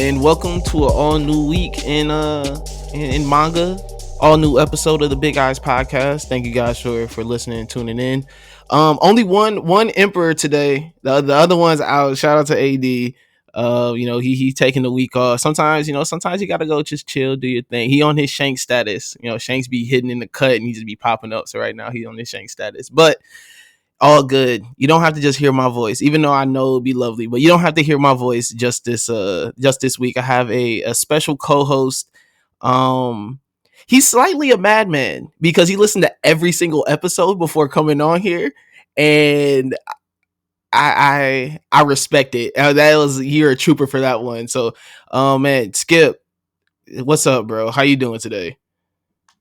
and welcome to an all new week in manga, all new episode of the Big Eyes podcast. Thank you guys for listening and tuning in. Only one emperor today. The other one's out. Shout out to AD. He taking the week off. Sometimes you gotta go just chill, do your thing. He on his Shanks status. Shanks be hidden in the cut and he just be popping up. So right now he's on his Shanks status, but all good. You don't have to just hear my voice, even though I know it'd be lovely, but you don't have to hear my voice just this week. I have a special co-host. He's slightly a madman because he listened to every single episode before coming on here, and I respect it. You're a trooper for that one. So man, Skip, what's up, bro? How you doing today?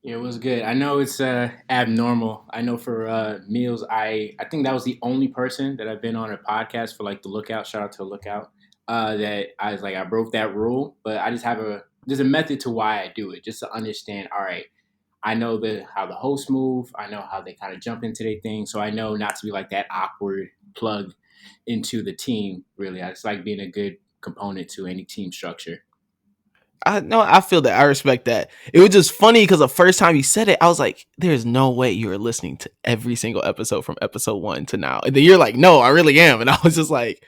Yeah, it was good. I know it's abnormal. I know for meals, I think that was the only person that I've been on a podcast for, like the Lookout. Shout out to the Lookout. That I was like, I broke that rule, but I just have there's a method to why I do it, just to understand. All right, I know how the hosts move. I know how they kind of jump into their thing, so I know not to be like that awkward plug into the team. Really, I just like being a good component to any team structure. I feel that. I respect that. It was just funny because the first time you said it, I was like, there's no way you were listening to every single episode from episode 1 to now. And then you're like, no, I really am. And I was just like,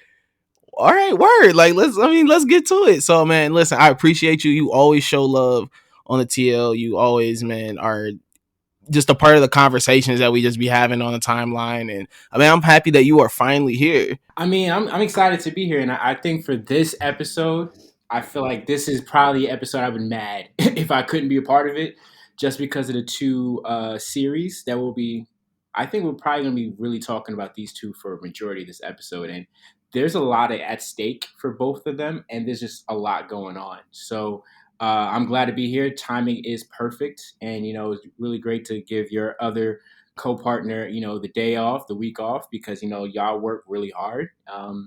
all right, word. Like, let's get to it. So, man, listen, I appreciate you. You always show love on the TL. You always, man, are just a part of the conversations that we just be having on the timeline. And I mean, I'm happy that you are finally here. I mean, I'm excited to be here, and I think for this episode, I feel like this is probably the episode I would mad if I couldn't be a part of it, just because of the two series that will be. I think we're probably going to be really talking about these two for a majority of this episode, and there's a lot at stake for both of them, and there's just a lot going on. So I'm glad to be here. Timing is perfect, and it's really great to give your other co-partner, the day off, the week off, because y'all work really hard.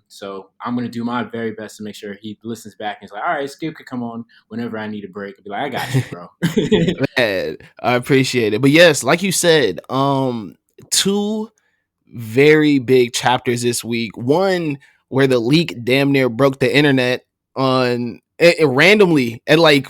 So I'm gonna do my very best to make sure he listens back and is like, all right, Skip could come on whenever I need a break. I'll be like, I got you, bro. Man, I appreciate it. But yes, like you said, two very big chapters this week. One where the leak damn near broke the internet on it randomly at like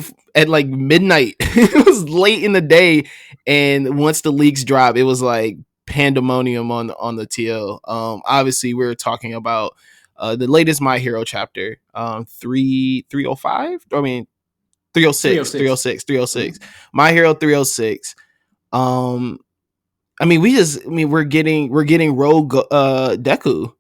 midnight. It was late in the day, and once the leaks dropped, it was like pandemonium on the TL. Obviously, we're talking about the latest My Hero chapter, 305. I mean, 306. My Hero 306. We're getting Rogue Deku.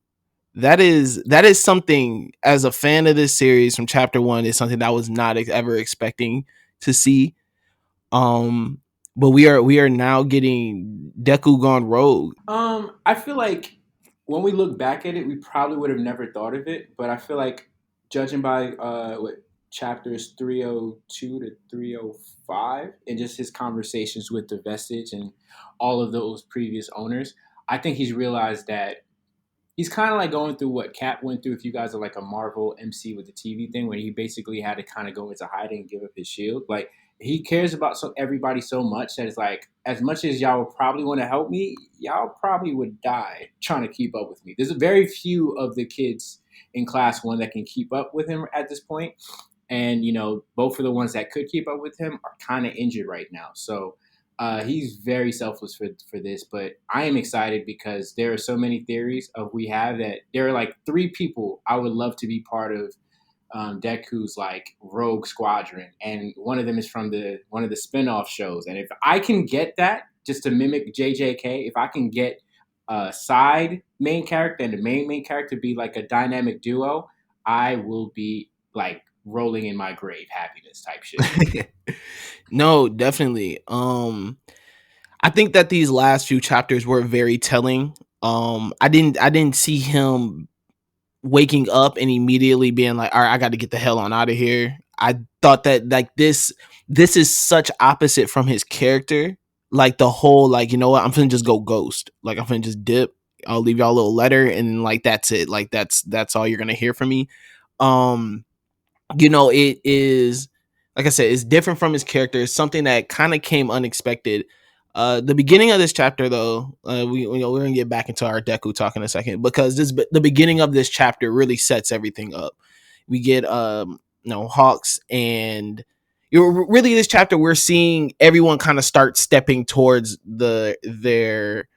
That is something, as a fan of this series from chapter 1, is something that I was not ever expecting to see. But we are now getting Deku gone rogue. I feel like when we look back at it, we probably would have never thought of it, but I feel like judging by what chapters 302 to 305 and just his conversations with the Vestige and all of those previous owners, I think he's realized that he's kind of like going through what Cap went through. If you guys are like a Marvel MC with the TV thing, where he basically had to kind of go into hiding and give up his shield. Like, he cares about everybody so much that it's like, as much as y'all would probably want to help me, y'all probably would die trying to keep up with me. There's a very few of the kids in class 1 that can keep up with him at this point. And, both of the ones that could keep up with him are kind of injured right now. So he's very selfless for this, but I am excited because there are so many theories we have that there are like 3 people I would love to be part of Deku's like Rogue Squadron, and one of them is from one of the spin-off shows. And if I can get that, just to mimic JJK, if I can get a side main character and the main character be like a dynamic duo, I will be like rolling in my grave happiness type shit. No, definitely. I think that these last few chapters were very telling. I didn't see him waking up and immediately being like, all right, I got to get the hell on out of here. I thought that like this is such opposite from his character. Like the whole, like, you know what, I'm finna just go ghost. Like, I'm finna just dip. I'll leave y'all a little letter and like that's it. Like that's all you're gonna hear from me. It is, like I said, it's different from his character. It's something that kind of came unexpected. The beginning of this chapter, though, we're gonna get back into our Deku talk in a second, because the beginning of this chapter really sets everything up. We get Hawks and really this chapter we're seeing everyone kind of start stepping towards their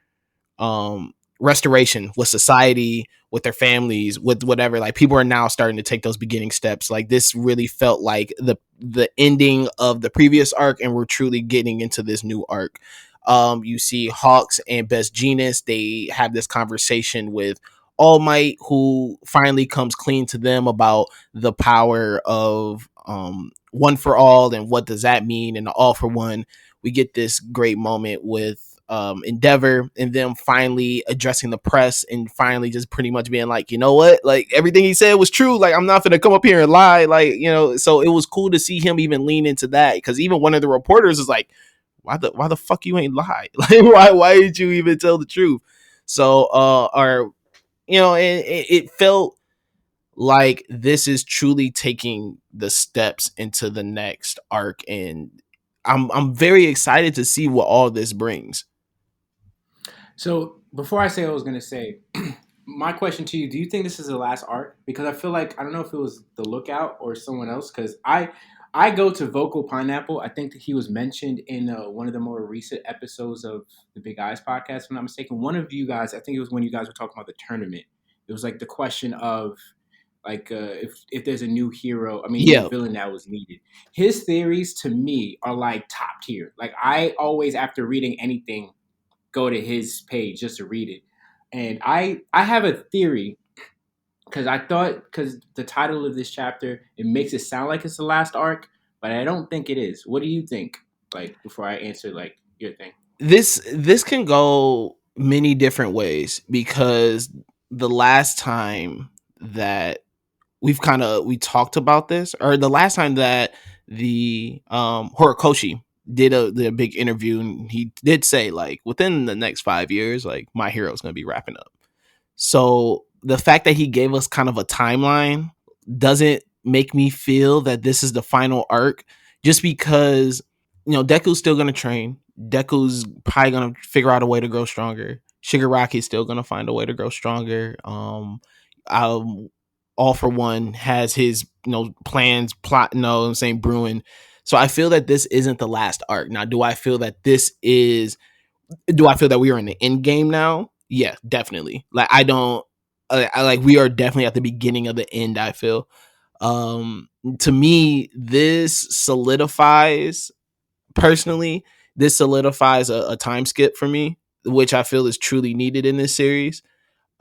um restoration with society, with their families, with whatever. Like people are now starting to take those beginning steps. Like this really felt like the ending of the previous arc, and we're truly getting into this new arc. You see Hawks and Best Genius, they have this conversation with All Might, who finally comes clean to them about the power of one for all and what does that mean, and the all for one. We get this great moment with Endeavor and them finally addressing the press and finally just pretty much being like, you know what, like everything he said was true. Like I'm not gonna come up here and lie. Like so it was cool to see him even lean into that because even one of the reporters is like, why the fuck you ain't lie? Like why did you even tell the truth? So or it felt like this is truly taking the steps into the next arc, and I'm very excited to see what all this brings. So before I say what I was gonna say, my question to you: do you think this is the last arc? Because I feel like I don't know if it was the Lookout or someone else. Because I go to Vocal Pineapple. I think that he was mentioned in one of the more recent episodes of the Big Eyes podcast. If I'm not mistaken, one of you guys, I think it was when you guys were talking about the tournament. It was like the question of like if there's a new hero, I mean new Yeah, villain that was needed. His theories to me are like top tier. Like I always after reading anything go to his page just to read it. And I have a theory because I thought because the title of this chapter it makes it sound like it's the last arc, but I don't think it is. What do you think? Like before I answer like your thing. this can go many different ways because the last time that we talked about this, or the last time that the Horikoshi did a big interview, and he did say like within the next 5 years, like My Hero is going to be wrapping up. So the fact that he gave us kind of a timeline doesn't make me feel that this is the final arc, just because Deku's still gonna train. Deku's probably gonna figure out a way to grow stronger. Shigaraki's still gonna find a way to grow stronger. Um All for One has his plans, plot, I'm saying brewing. So I feel that this isn't the last arc. Now, do I feel that we are in the end game now? Yeah, definitely. Like I don't I like we are definitely at the beginning of the end, I feel. To me, this solidifies personally, this solidifies a time skip for me, which I feel is truly needed in this series.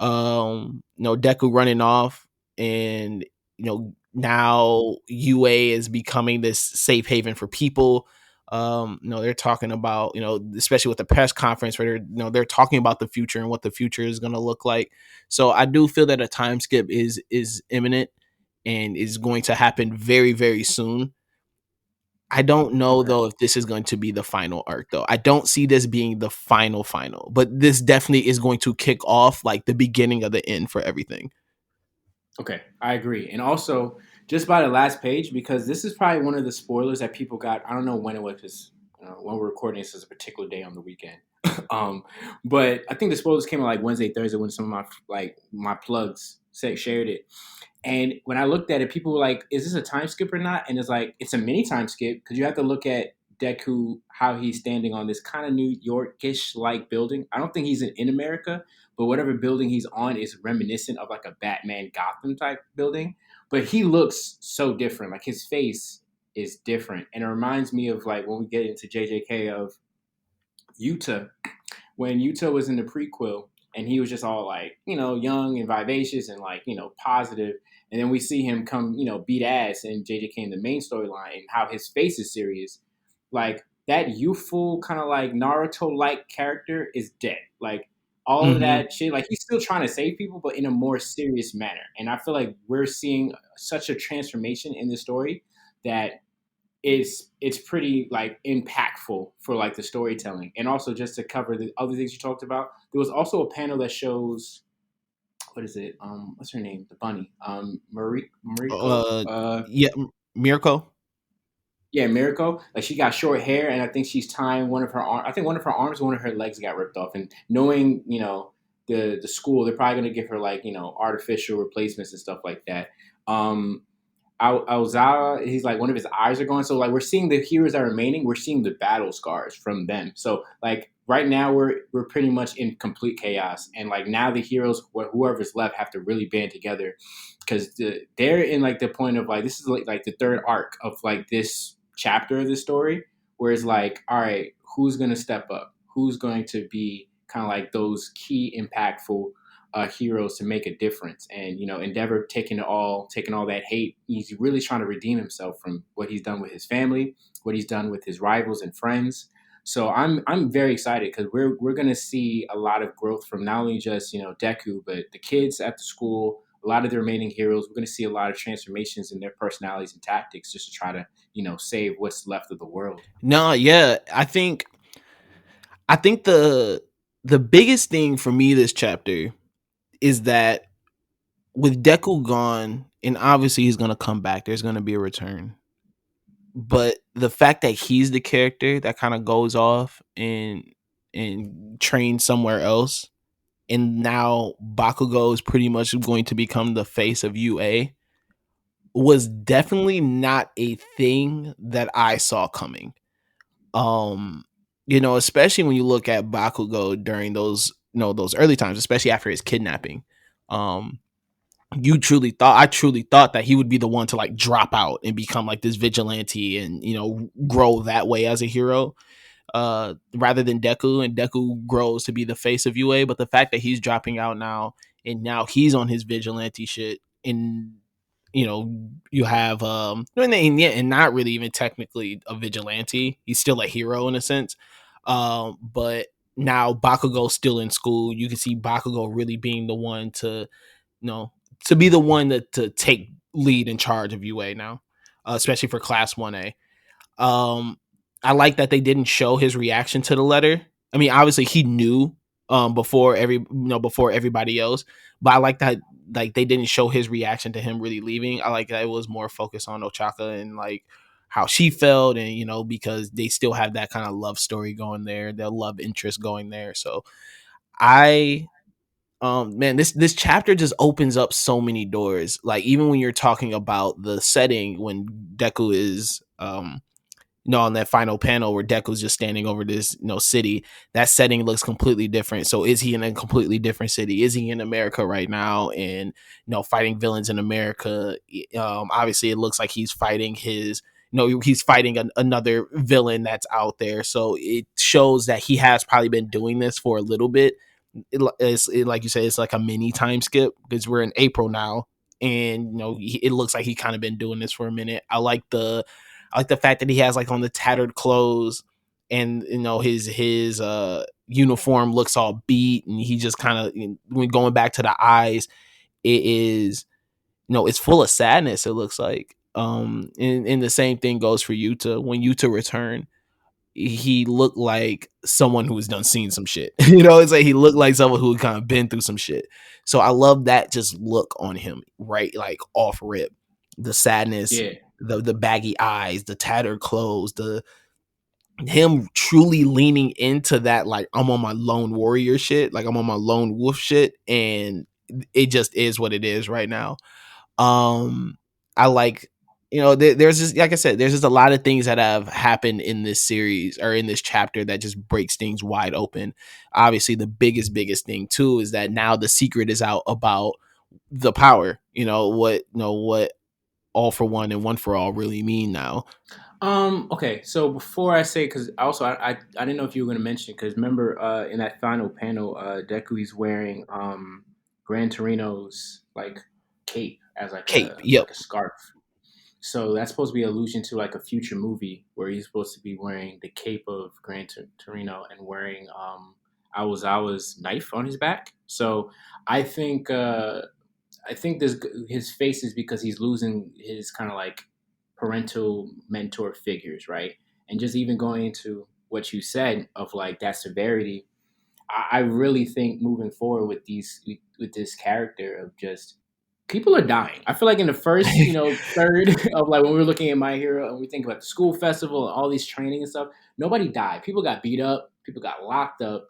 Deku running off, and now UA is becoming this safe haven for people. They're talking about, especially with the press conference where they're talking about the future and what the future is going to look like. So I do feel that a time skip is imminent and is going to happen very, very soon. I don't know Okay. though if this is going to be the final arc though. I don't see this being the final, but this definitely is going to kick off like the beginning of the end for everything. Okay, I agree. And also, just by the last page, because this is probably one of the spoilers that people got. I don't know when it was, because when we're recording this is a particular day on the weekend. um, but I think the spoilers came out like Wednesday, Thursday when some of my plugs shared it. And when I looked at it, people were like, "Is this a time skip or not?" And it's like it's a mini time skip because you have to look at Deku how he's standing on this kind of New Yorkish like building. I don't think he's in America, but whatever building he's on is reminiscent of like a Batman Gotham type building. But he looks so different. Like his face is different, and it reminds me of like when we get into JJK of Yuta when Yuta was in the prequel and he was just all like, young and vivacious and like, positive. And then we see him come, beat ass in JJK in the main storyline and how his face is serious. Like that youthful kind of like Naruto like character is dead. Like all of Mm-hmm. that shit, like he's still trying to save people, but in a more serious manner. And I feel like we're seeing such a transformation in the story that it's pretty like impactful for like the storytelling. And also just to cover the other things you talked about, there was also a panel that shows what is it? What's her name? The bunny. Mariko. Uh, yeah, Mirko. Yeah, Miriko. Like she got short hair, and I think she's tying one of her arms. I think one of her arms, one of her legs got ripped off. And knowing, the school, they're probably gonna give her like artificial replacements and stuff like that. Um, Aozawa, he's like one of his eyes are gone. So like we're seeing the heroes that are remaining, we're seeing the battle scars from them. So like right now we're pretty much in complete chaos, and like now the heroes, whoever's left, have to really band together because they're in like the point of like this is like the third arc of like this chapter of the story, where it's like, all right, who's gonna step up? Who's going to be kind of like those key impactful heroes to make a difference. And Endeavor taking all that hate. He's really trying to redeem himself from what he's done with his family, what he's done with his rivals and friends. So I'm very excited because we're gonna see a lot of growth from not only just Deku, but the kids at the school. A lot of the remaining heroes, we're going to see a lot of transformations in their personalities and tactics just to try to, save what's left of the world. No, yeah, I think the biggest thing for me this chapter is that with Deku gone, and obviously he's gonna come back. There's gonna be a return, but the fact that he's the character that kind of goes off and trains somewhere else, and now Bakugo is pretty much going to become the face of UA, was definitely not a thing that I saw coming. Um, especially when you look at Bakugo during those those early times, especially after his kidnapping. Um, I truly thought that he would be the one to like drop out and become like this vigilante and grow that way as a hero, rather than Deku, and Deku grows to be the face of UA. But the fact that he's dropping out now, and now he's on his vigilante shit, and you have and not really even technically a vigilante, he's still a hero in a sense. But now Bakugo's still in school. You can see Bakugo really being the one to know to be the one to take lead in charge of UA now, especially for Class 1A. Um, I like that they didn't show his reaction to the letter. I mean, obviously he knew before everybody else, but I like that like they didn't show his reaction to him really leaving. I like that it was more focused on Ochaka and like how she felt, and because they still have that kind of love story going there, their love interest going there. So I man, this chapter just opens up so many doors. Like even when you're talking about the setting when Deku is on that final panel where Deku's just standing over this city, that setting looks completely different. So is he in a completely different city? Is he in America right now and fighting villains in America? Obviously it looks like he's fighting his he's fighting another villain that's out there. So it shows that he has probably been doing this for a little bit. Like you said, it's like a mini time skip because we're in April now, and it looks like he kind of been doing this for a minute. I like the fact that he has like on the tattered clothes, and his uniform looks all beat, and he just kind of, when going back to the eyes, it is it's full of sadness, it looks like. And the same thing goes for Yuta. When Yuta returned, he looked like someone who has done seen some shit. It's like he looked like someone who had kind of been through some shit. So I love that just look on him, right? Like off rip. The sadness, Yeah. the baggy eyes, the tattered clothes, the him truly leaning into that, like I'm on my lone warrior shit, like I'm on my lone wolf shit, and it just is what it is right now. I like, there's just, like I said, there's just a lot of things that have happened in this series or in this chapter that just breaks things wide open. Obviously the biggest thing too is that now the secret is out about the power, what all for one and one for all really mean now. Okay. So before I say, because also I didn't know if you were going to mention, because remember in that final panel, Deku, he's wearing Gran Torino's like cape as Cape, yep. like a scarf. So that's supposed to be an allusion to like a future movie where he's supposed to be wearing the cape of Torino and wearing Awazawa's knife on his back. So I think this his face is because he's losing his kind of like parental mentor figures, right? And just even going into what you said of like that severity, I really think moving forward with with this character of just people are dying. I feel like in the first, third of like when we were looking at My Hero and we think about the school festival and all these training and stuff, nobody died. People got beat up, people got locked up,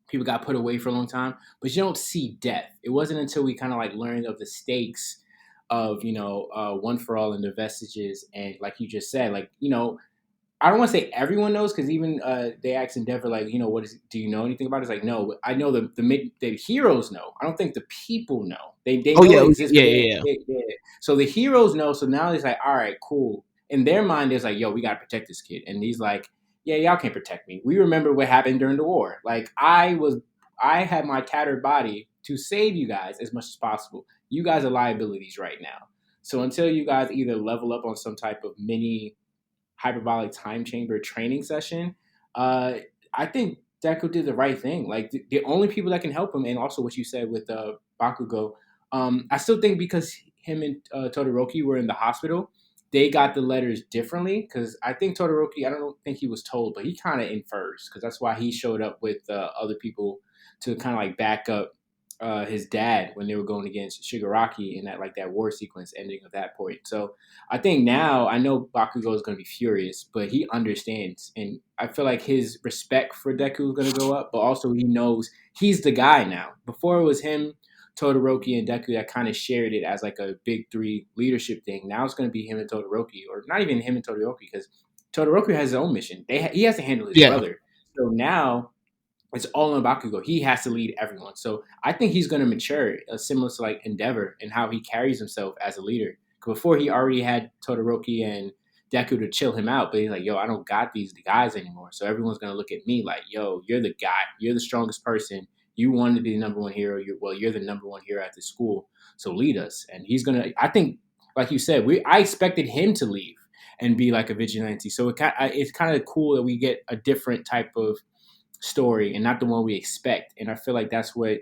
people got put away for a long time, but you don't see death. It wasn't until we kind of like learned of the stakes of One for All and the Vestiges, and like you just said, like I don't want to say everyone knows because even they asked Endeavor like, what is? Do you know anything about it? It's like, no, I know the heroes know. I don't think the people know. They Oh know yeah, it exists, yeah, but yeah, yeah. so the heroes know. So now it's like, all right, cool. In their mind, it's like, yo, we gotta protect this kid, and he's like, yeah, y'all can't protect me. We remember what happened during the war. Like I had my tattered body to save you guys as much as possible. You guys are liabilities right now. So until you guys either level up on some type of mini hyperbolic time chamber training session, uh, I think Deku did the right thing. Like the only people that can help him, and also what you said with Bakugo, I still think because him and Todoroki were in the hospital, they got the letters differently. Because I think Todoroki, I don't think he was told, but he kind of infers because that's why he showed up with other people to kind of like back up his dad when they were going against Shigaraki in that war sequence ending of that point. So I think now I know Bakugo is going to be furious, but he understands, and I feel like his respect for Deku is going to go up. But also he knows he's the guy now. Before it was him, Todoroki, and Deku that kind of shared it as like a big three leadership thing. Now it's going to be him and Todoroki, or not even him and Todoroki, because Todoroki has his own mission. He has to handle his Yeah. brother. So now it's all on Bakugo. He has to lead everyone. So I think he's going to mature, similar to like Endeavor and how he carries himself as a leader. Before he already had Todoroki and Deku to chill him out, but he's like, yo, I don't got these guys anymore. So everyone's going to look at me like, yo, you're the guy. You're the strongest person. You wanted to be the number one hero. You're the number one hero at the school. So lead us. And he's going to, I think, like you said, I expected him to leave and be like a vigilante. So it's kind of cool that we get a different type of story and not the one we expect. And I feel like that's what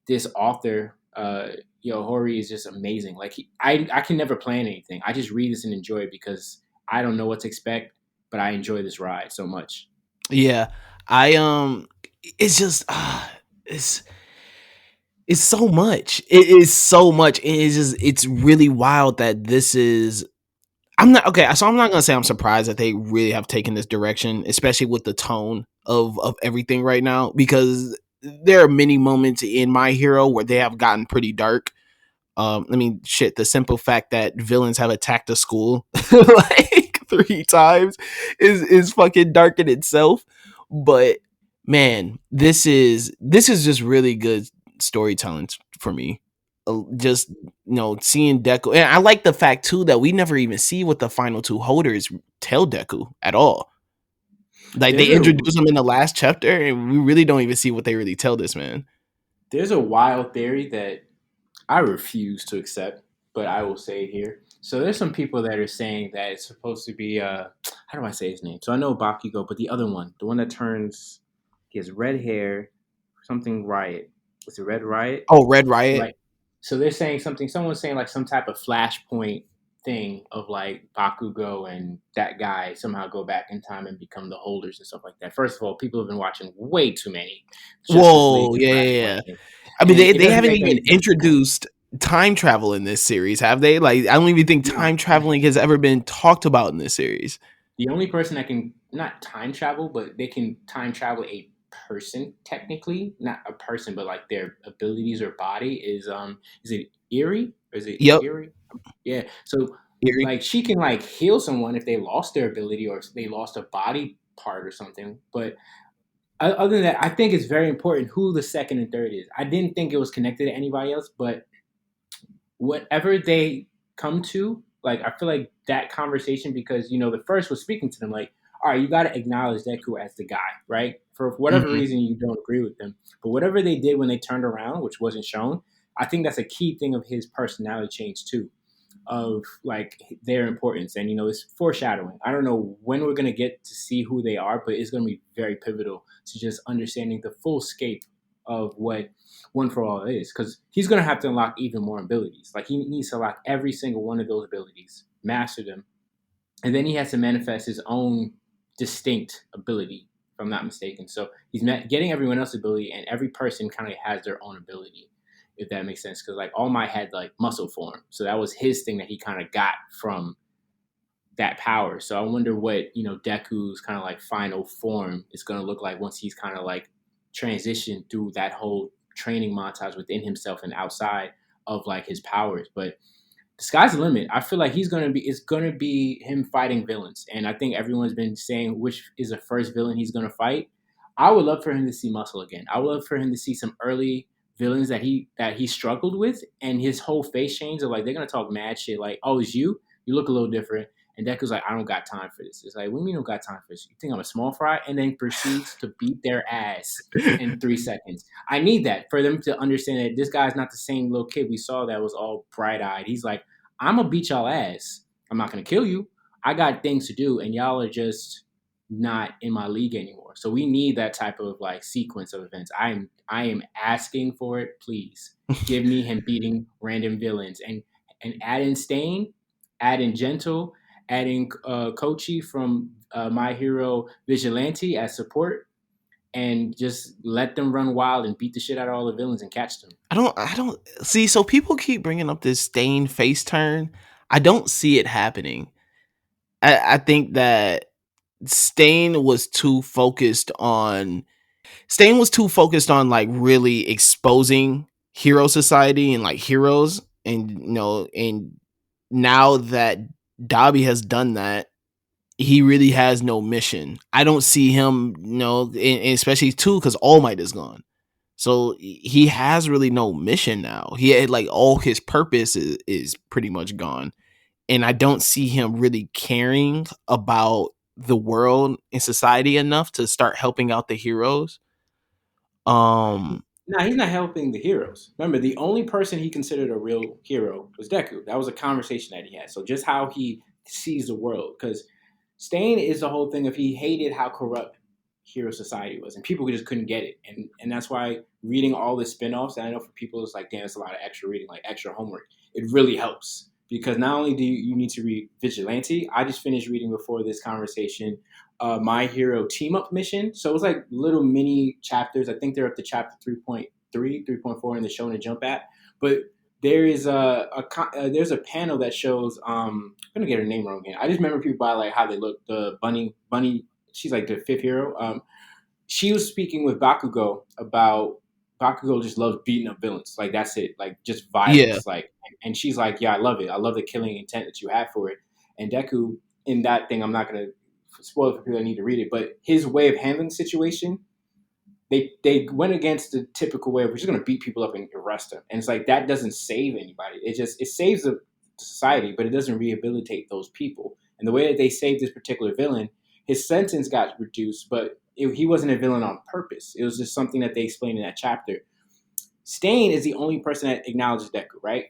this author, Hori, is just amazing. Like I can never plan anything. I just read this and enjoy it because I don't know what to expect, but I enjoy this ride so much. Yeah. I it's just it's it's so much. It is so much. It's really wild that this is I'm not okay, so I'm not gonna say I'm surprised that they really have taken this direction, especially with the tone of everything right now, because there are many moments in My Hero where they have gotten pretty dark. I mean, shit, the simple fact that villains have attacked a school like 3 times is fucking dark in itself. But man, this is just really good storytelling for me. Just seeing Deku, and I like the fact too that we never even see what the final two holders tell Deku at all. Like they There's a introduce them in the last chapter, and we really don't even see what they really tell this man. there's a wild theory that I refuse to accept, but I will say it here. So there's some people that are saying that it's supposed to be how do I say his name? So I know Bakugo, but the other one, the one that turns, he has red hair, something Riot. It's a Red Riot, Oh, Red Riot. right? So they're saying something. Someone's saying like some type of flashpoint thing of like Bakugo and that guy somehow go back in time and become the holders and stuff like that. First of all, people have been watching way too many Justice Whoa, League and yeah, yeah, Flashpoint yeah. things, I mean, and it they doesn't haven't make even any sense. introduced time travel in this series, have they? Like, I don't even think No, time traveling has ever been talked about in this series. the only person that can not time travel, but they can time travel a person technically, not a person, but like their abilities or body is it Eerie or is it Yep, Eerie? Yeah. So Eerie. like she can like heal someone if they lost their ability or if they lost a body part or something. But other than that, I think it's very important who the second and third is. I didn't think it was connected to anybody else, but whatever they come to, like I feel like that conversation, because the first was speaking to them like, all right, you got to acknowledge Deku as the guy, right? For whatever Hmm. reason you don't agree with them, but whatever they did when they turned around, which wasn't shown, I think that's a key thing of his personality change too, of like their importance. And it's foreshadowing. I don't know when we're going to get to see who they are, but it's going to be very pivotal to just understanding the full scape of what One for All is, because he's going to have to unlock even more abilities. Like he needs to unlock every single one of those abilities, master them, and then he has to manifest his own distinct ability, if I'm not mistaken. So he's getting everyone else's ability, and every person kind of has their own ability, if that makes sense. Because like All Might had like muscle form, so that was his thing that he kind of got from that power. So I wonder what Deku's kind of like final form is going to look like once he's kind of like transitioned through that whole training montage within himself and outside of like his powers. But the sky's the limit. I feel like it's gonna be him fighting villains, and I think everyone's been saying which is the first villain he's gonna fight. I would love for him to see Muscle again. I would love for him to see some early villains that he struggled with, and his whole face change of like they're gonna talk mad shit like, "Oh, it's you? You look a little different." And Deku's like, "I don't got time for this." It's like, "What do you mean you don't got time for this? You think I'm a small fry?" And then proceeds to beat their ass in 3 seconds. I need that for them to understand that this guy's not the same little kid we saw that was all bright eyed. He's like, I'm gonna beat y'all ass. I'm not gonna kill you. I got things to do, and y'all are just not in my league anymore. So we need that type of like sequence of events. I am asking for it. Please give me him beating random villains and add in Stain, add in Gentle, add in Kochi from My Hero Vigilante as support, and just let them run wild and beat the shit out of all the villains and catch them. I don't see. So people keep bringing up this Stain face turn. I don't see it happening. I think that Stain was too focused on like really exposing hero society and like heroes, and and now that Dobby has done that, he really has no mission. I don't see him, and especially too because All Might is gone. So he has really no mission now. He had like all his purpose is pretty much gone. And I don't see him really caring about the world and society enough to start helping out the heroes. No, he's not helping the heroes. Remember, the only person he considered a real hero was Deku. That was a conversation that he had. So just how he sees the world, because Stain is the whole thing of he hated how corrupt hero society was, and people just couldn't get it, and that's why reading all the spin-offs. And I know for people it's like, damn, it's a lot of extra reading, like extra homework. It really helps because not only do you need to read Vigilante. I just finished reading before this conversation My Hero Team Up Mission. So it was like little mini chapters. I think they're up to chapter 3.3, 3.4 in the Shonen Jump app. But there is there's a panel that shows I'm gonna get her name wrong again. I just remember people by like how they look. The bunny, she's like the fifth hero. She was speaking with Bakugo about Bakugo just loves beating up villains. Like that's it. Like just Yeah. violence. Like and she's like, yeah, I love it. I love the killing intent that you have for it. And Deku in that thing, I'm not gonna spoil it for people that need to read it, but his way of handling the situation, they went against the typical way of we're just gonna beat people up and arrest them. And it's like that doesn't save anybody. It saves the society, but it doesn't rehabilitate those people. And the way that they saved this particular villain, his sentence got reduced, but he wasn't a villain on purpose. It was just something that they explained in that chapter. Stain is the only person that acknowledges Deku, right?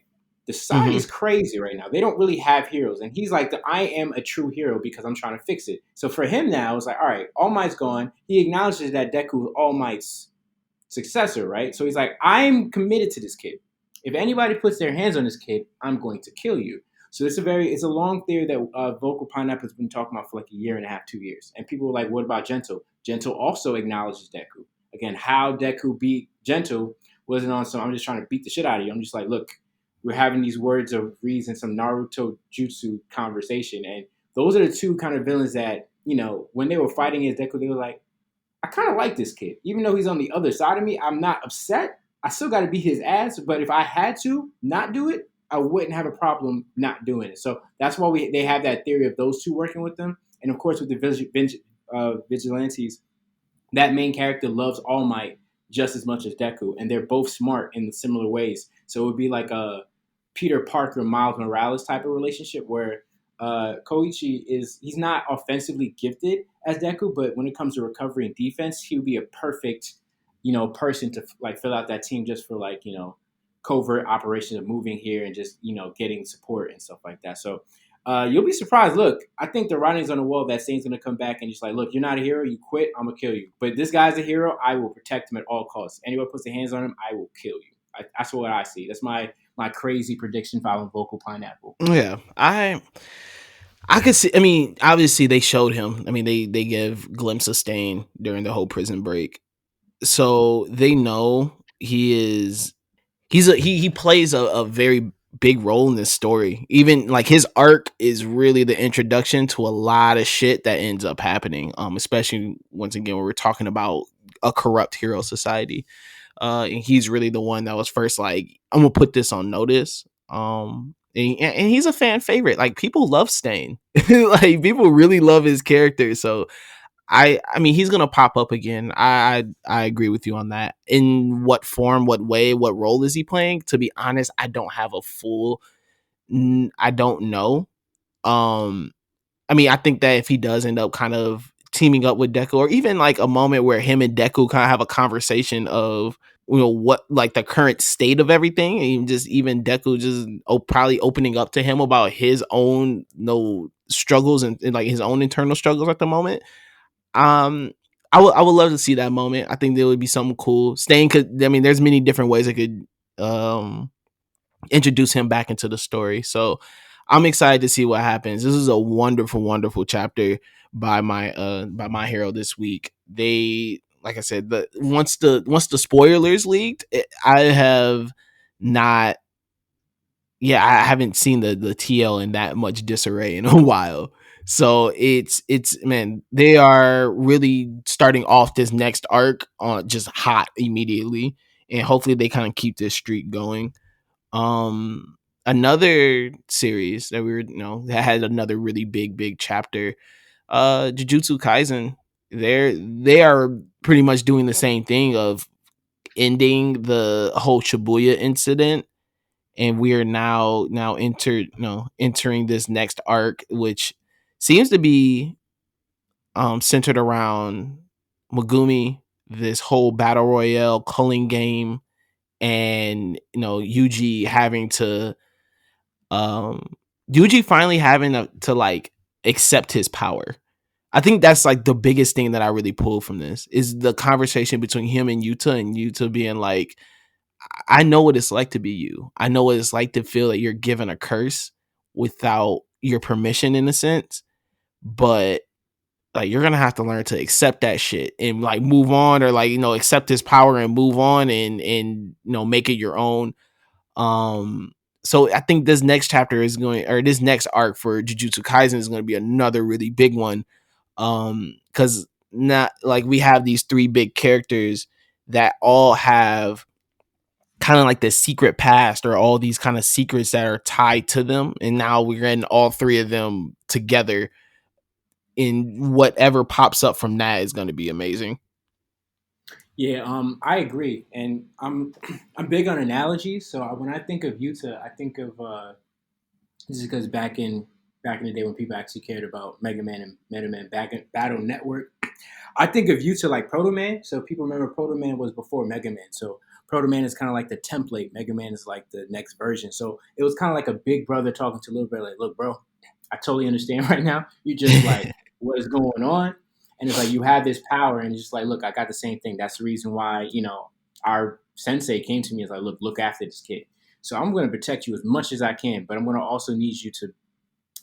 The society Hmm. is crazy right now. They don't really have heroes. And he's like, I am a true hero because I'm trying to fix it. So for him now, it's like, all right, All Might's gone. He acknowledges that Deku is All Might's successor, right? So he's like, I'm committed to this kid. If anybody puts their hands on this kid, I'm going to kill you. So it's a long theory that Vocal Pineapple has been talking about for like a year and a half, 2 years. And people were like, what about Gentle? Gentle also acknowledges Deku. Again, how Deku beat Gentle wasn't on some, I'm just trying to beat the shit out of you. I'm just like, look, we're having these words of reason, some Naruto jutsu conversation. And those are the two kind of villains that, when they were fighting against Deku, they were like, I kind of like this kid. Even though he's on the other side of me, I'm not upset. I still got to beat his ass. But if I had to not do it, I wouldn't have a problem not doing it. So that's why they have that theory of those two working with them. And of course, with the vigilantes, that main character loves All Might just as much as Deku, and they're both smart in similar ways. So it would be like a Peter Parker Miles Morales type of relationship where Koichi he's not offensively gifted as Deku, but when it comes to recovery and defense, he would be a perfect person to like fill out that team just for like covert operations of moving here and just getting support and stuff like that. So you'll be surprised. Look, I think the writing's on the wall that Saint's gonna come back and just like, look, you're not a hero, you quit, I'm gonna kill you. But this guy's a hero, I will protect him at all costs. Anyone puts their hands on him, I will kill you. That's what I see. That's my crazy prediction following Vocal Pineapple. Yeah. I could see. I mean, obviously they showed him. I mean, they give glimpse of Stain during the whole prison break, so they know he is. He plays a very big role in this story. Even like his arc is really the introduction to a lot of shit that ends up happening. Especially once again when we're talking about a corrupt hero society. And he's really the one that was first like, I'm gonna put this on notice. and he's a fan favorite. Like people love Stain. Like people really love his character. So I mean he's gonna pop up again. I agree with you on that. In what form, what way, what role is he playing? To be honest, I don't have a full. I don't know. Um, I mean, I think that if he does end up kind of teaming up with Deku, or even like a moment where him and Deku kind of have a conversation of what like the current state of everything, and just even Deku just probably opening up to him about his own struggles and like his own internal struggles at the moment. Um, I would love to see that moment. I think there would be something cool. Stain could. I mean, there's many different ways it could um introduce him back into the story. So I'm excited to see what happens. This is a wonderful, wonderful chapter by my hero this week. They, like I said, once the spoilers leaked, I have not. Yeah, I haven't seen the TL in that much disarray in a while. So it's man, they are really starting off this next arc on just hot immediately, and hopefully they kind of keep this streak going. um Another series that that had another really big chapter, Jujutsu Kaisen. They are pretty much doing the same thing of ending the whole Shibuya incident, and we are now entering this next arc, which seems to be centered around Megumi, this whole battle royale culling game, and Yuji having to um Yuji finally having to like accept his power. I think that's like the biggest thing that I really pulled from this is the conversation between him and Yuta being like, I know what it's like to be you. I know what it's like to feel that you're given a curse without your permission in a sense, but like you're gonna have to learn to accept that shit and like move on, or like accept his power and move on, and make it your own. um, so I think this next chapter is going, or this next arc for Jujutsu Kaisen is going to be another really big one. Because not like we have these three big characters that all have kind of like the secret past, or all these kind of secrets that are tied to them, and now we're getting all three of them together. In whatever pops up from that is going to be amazing. Yeah, I agree, and I'm big on analogies. So when I think of Utah, I think of this is because back in the day when people actually cared about Mega Man and Meta Man back in Battle Network, I think of Utah like Proto Man. So people remember Proto Man was before Mega Man. So Proto Man is kind of like the template. Mega Man is like the next version. So it was kind of like a big brother talking to a little brother, like, look, bro, I totally understand right now. You just like what is going on, and it's like you have this power, and it's just like, look, I got the same thing. That's the reason why our sensei came to me and was like, look after this kid. So I'm going to protect you as much as I can, but I'm going to also need you to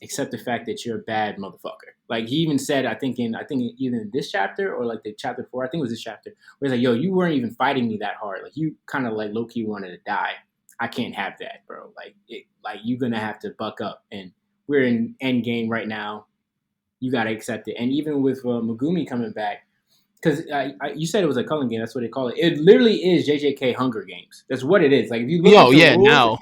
accept the fact that you're a bad motherfucker. Like he even said, I think either in this chapter or like the chapter 4, I think it was this chapter, where he's like, "Yo, you weren't even fighting me that hard. Like you kind of like low key wanted to die. I can't have that, bro. Like you're gonna have to buck up. And we're in end game right now. You gotta accept it. And even with Megumi coming back, because you said it was a culling game. That's what they call it. It literally is JJK Hunger Games. That's what it is. Like if you look Yo, at the yeah, rules, now.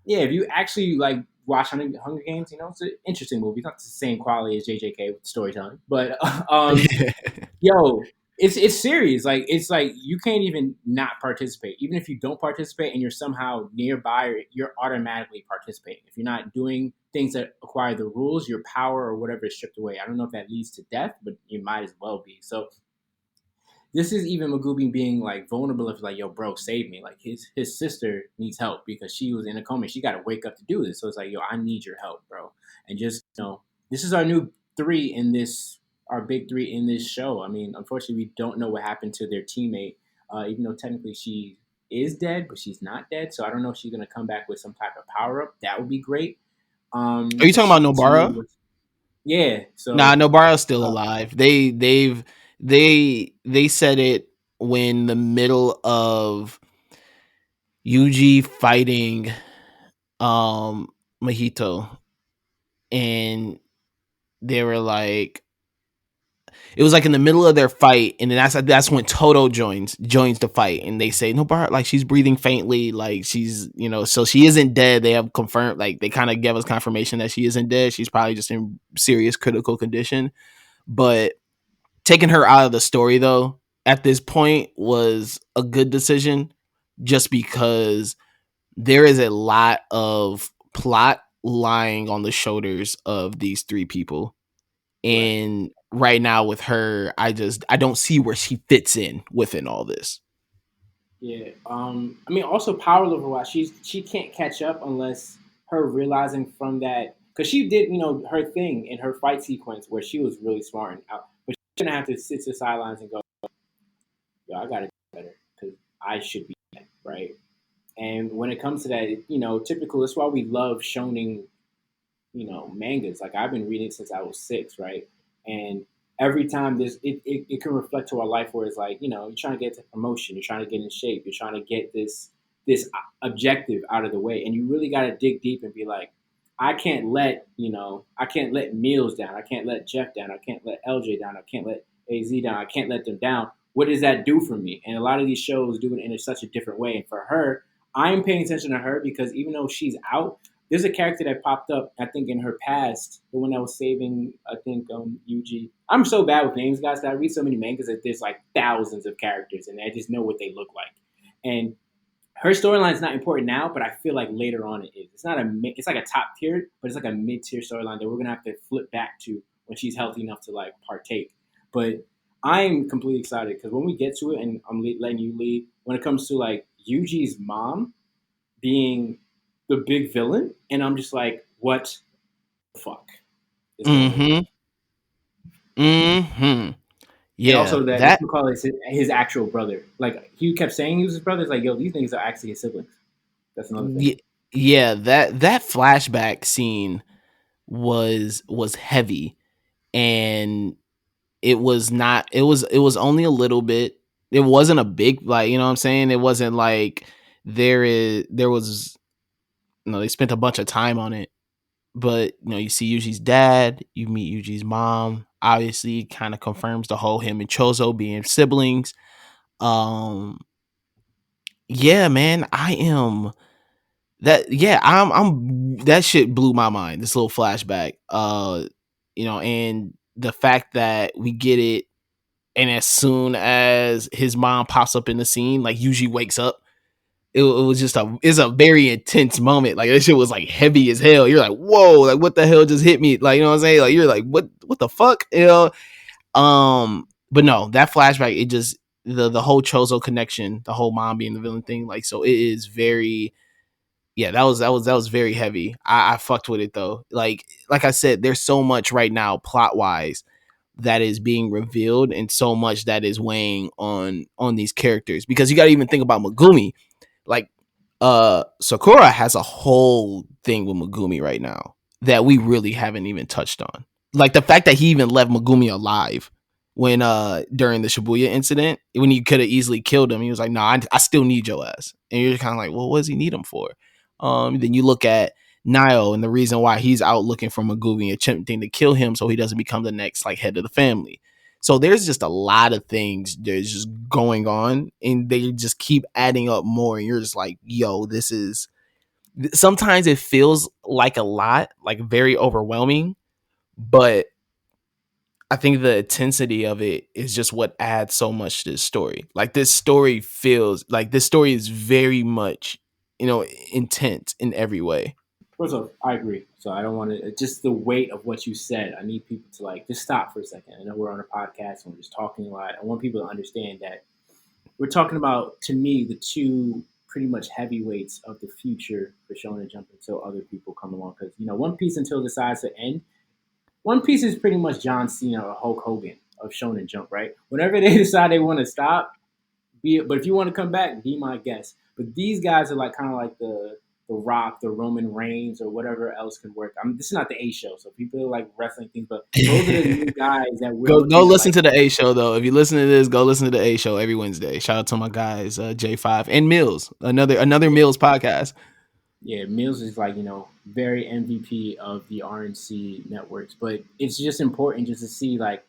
yeah, if you actually like watch Hunger Games, it's an interesting movie. It's not the same quality as JJK with storytelling, but yo, it's serious. Like it's like you can't even not participate. Even if you don't participate and you're somehow nearby, you're automatically participating. If you're not doing things that acquire the rules, your power or whatever is stripped away. I don't know if that leads to death, but it might as well be. So this is even Magooby being like vulnerable, if like, yo, bro, save me. Like his sister needs help because she was in a coma. She got to wake up to do this. So it's like, yo, I need your help, bro. And just this is our new three in this, our big three in this show. I mean, unfortunately, we don't know what happened to their teammate, even though technically she is dead, but she's not dead. So I don't know if she's gonna come back with some type of power up. That would be great. Are you Because talking about she to me Nobara? was, yeah. Nah, So Nobara's still uh, alive. They said it when the middle of Yuji fighting um Mahito, and they were like, it was like in the middle of their fight, and then that's when Toto joins the fight, and they say no, Bart, like she's breathing faintly, like she's so she isn't dead. They have confirmed, like they kind of gave us confirmation that she isn't dead. She's probably just in serious critical condition. But taking her out of the story though at this point was a good decision, just because there is a lot of plot lying on the shoulders of these three people. And right now with her, I don't see where she fits in within all this. Yeah. I mean, also power level wise, she can't catch up unless her realizing from that, because she did her thing in her fight sequence where she was really smart and out, but she's gonna have to sit to the sidelines and go, yo, I gotta do better because I should be that, right. And when it comes to that, typical. That's why we love shonen mangas. Like I've been reading since I was 6, right? And every time it can reflect to our life where it's like, you're trying to get to promotion, you're trying to get in shape, you're trying to get this objective out of the way. And you really gotta dig deep and be like, I can't let Meals down, I can't let Jeff down, I can't let LJ down, I can't let AZ down, I can't let them down. What does that do for me? And a lot of these shows do it in such a different way. And for her, I'm paying attention to her because even though she's out, there's a character that popped up, I think, in her past, the one that was saving, I think, Yuji. I'm so bad with names, guys, 'cause I read so many mangas that there's like thousands of characters, and I just know what they look like. And her storyline is not important now, but I feel like later on it is. It's not it's like a top tier, but it's like a mid tier storyline that we're gonna have to flip back to when she's healthy enough to like partake. But I'm completely excited because when we get to it, and I'm letting you lead, when it comes to like Yuji's mom being the big villain, and I'm just like, what the fuck is going on? Mm-hmm. Mm-hmm. And Yeah, also that that you call it his actual brother. Like he kept saying he was his brother. It's like, yo, these things are actually his siblings. That's another thing. yeah, that flashback scene was heavy, and it was only a little bit. It wasn't a big, like, what I'm saying? It wasn't like there was they spent a bunch of time on it. But you see Yuji's dad, you meet Yuji's mom. Obviously, kind of confirms the whole him and Chozo being siblings. Um, yeah, man, I am that. Yeah, I'm. That shit blew my mind. This little flashback. And the fact that we get it, and as soon as his mom pops up in the scene, like Yuji wakes up. It was just it's a very intense moment. Like that shit was like heavy as hell. You're like, whoa, like what the hell just hit me? Like, what I'm saying? Like you're like, what the fuck? But no, that flashback, it just the whole Chozo connection, the whole mom being the villain thing, like, so it is very, yeah, that was very heavy. I fucked with it though. Like I said, there's so much right now plot wise that is being revealed, and so much that is weighing on these characters, because you got to even think about Megumi. Like, Sakura has a whole thing with Megumi right now that we really haven't even touched on. Like the fact that he even left Megumi alive when during the Shibuya incident, when he could have easily killed him. He was like, "No, I still need your ass." And you're kind of like, "Well, what does he need him for?" Then you look at Nio and the reason why he's out looking for Megumi, attempting to kill him so he doesn't become the next like head of the family. So there's just a lot of things that's just going on, and they just keep adding up more. And you're just like, yo, this is. Sometimes it feels like a lot, like very overwhelming, but I think the intensity of it is just what adds so much to this story. Like this story is very much, intense in every way. First off, I agree. So I don't want to just the weight of what you said. I need people to like just stop for a second. I know we're on a podcast and we're just talking a lot. I want people to understand that we're talking about, to me, the two pretty much heavyweights of the future for Shonen Jump until other people come along. Because One Piece until it decides to end. One Piece is pretty much John Cena or Hulk Hogan of Shonen Jump, right? Whenever they decide they want to stop, be it. But if you want to come back, be my guest. But these guys are like kind of like the Rock, the Roman Reigns, or whatever else can work. This is not the A show, so people like wrestling things, but those are the new guys that we're Go looking at. listen Like, to the A show though. If you listen to this, go listen to the A show every Wednesday. Shout out to my guys, J5 and Mills, another Mills podcast. yeah, Mills is like very MVP of the RNC networks, but it's just important just to see like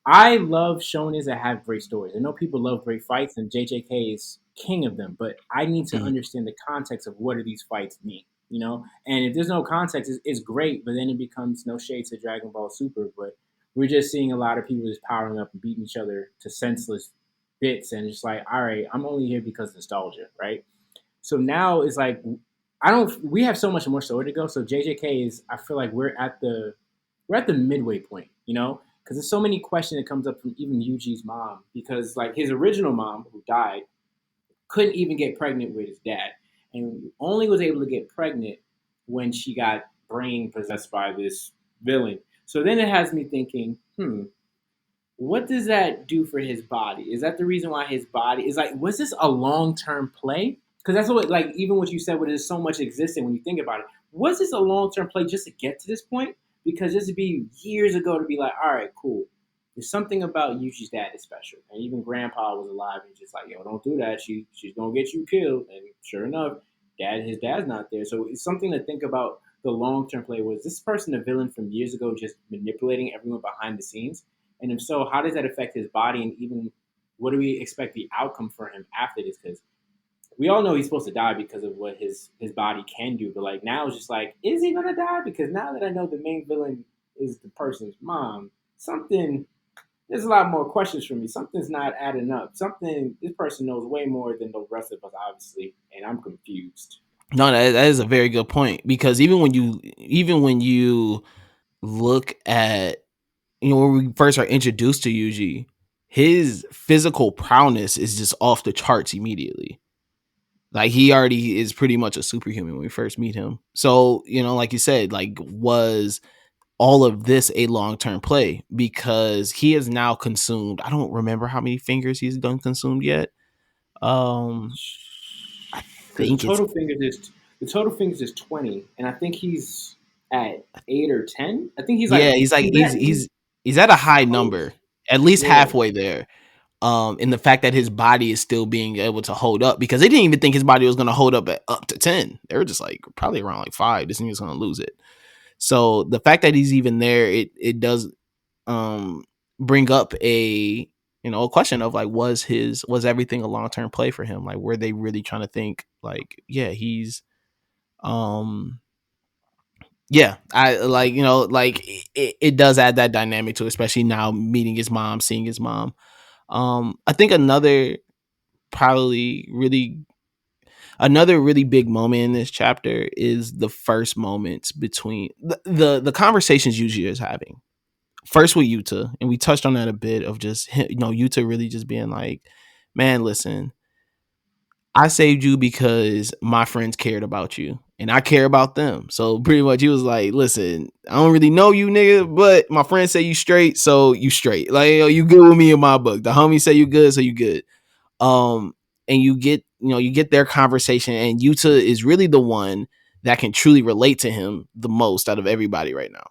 I love shonens that have great stories. I know people love great fights, and JJK is king of them. But I need to Mhm. understand the context of what do these fights mean, you know. And if there's no context, it's great, but then it becomes no shade to Dragon Ball Super. But we're just seeing a lot of people just powering up and beating each other to senseless bits, and just like, all right, I'm only here because of nostalgia, right? So now it's like I don't. We have so much more story to go. So JJK is. I feel like we're at the midway point, you know, because there's so many questions that comes up from even Yuji's mom because like his original mom who died couldn't even get pregnant with his dad, and only was able to get pregnant when she got brain possessed by this villain. So then it has me thinking, what does that do for his body? Is that the reason why his body is like? Was this a long term play? Because that's what like even what you said, where there's so much existing when you think about it. Was this a long term play just to get to this point? Because this would be years ago to be like, all right, cool. There's something about Yuji's dad is special, and even Grandpa was alive and just like, yo, don't do that. She's gonna get you killed. And sure enough, his dad's not there. So it's something to think about. The long term play was this person a villain from years ago, just manipulating everyone behind the scenes, and if so, how does that affect his body? And even what do we expect the outcome for him after this? Because we all know he's supposed to die because of what his body can do. But like now, it's just like, is he gonna die? Because now that I know the main villain is the person's mom, something there's a lot more questions for me. Something's not adding up. Something this person knows way more than the rest of us, obviously, and I'm confused. No, that is a very good point because even when you look at when we first are introduced to Yuji, his physical prowess is just off the charts immediately. Like he already is pretty much a superhuman when we first meet him. So, like you said, like was all of this a long-term play because he has now consumed, I don't remember how many fingers he's done consumed yet. Um I Because think it's the total fingers is 20, and I think he's at 8 or 10. I think yeah, he's like he's at a he's high close. number, at least Yeah, halfway there. And the fact that his body is still being able to hold up because they didn't even think his body was going to hold up at up to 10. They were just like probably around like 5. This thing is going to lose it. So the fact that he's even there, it does um bring up a question of like was everything a long-term play for him? Like were they really trying to think like yeah, he's um yeah, I like like it does add that dynamic to it, especially now meeting his mom, seeing his mom. I think probably really another really big moment in this chapter is the first moments between the conversations Yuji is having. First with Yuta, and we touched on that a bit of just Yuta really just being like, "Man, listen, I saved you because my friends cared about you, and I care about them." So pretty much, he was like, "Listen, I don't really know you, nigga, but my friends say you straight, so you straight. Like, you good with me in my book. The homies say you good, so you good." um and you get their conversation, and Yuta is really the one that can truly relate to him the most out of everybody right now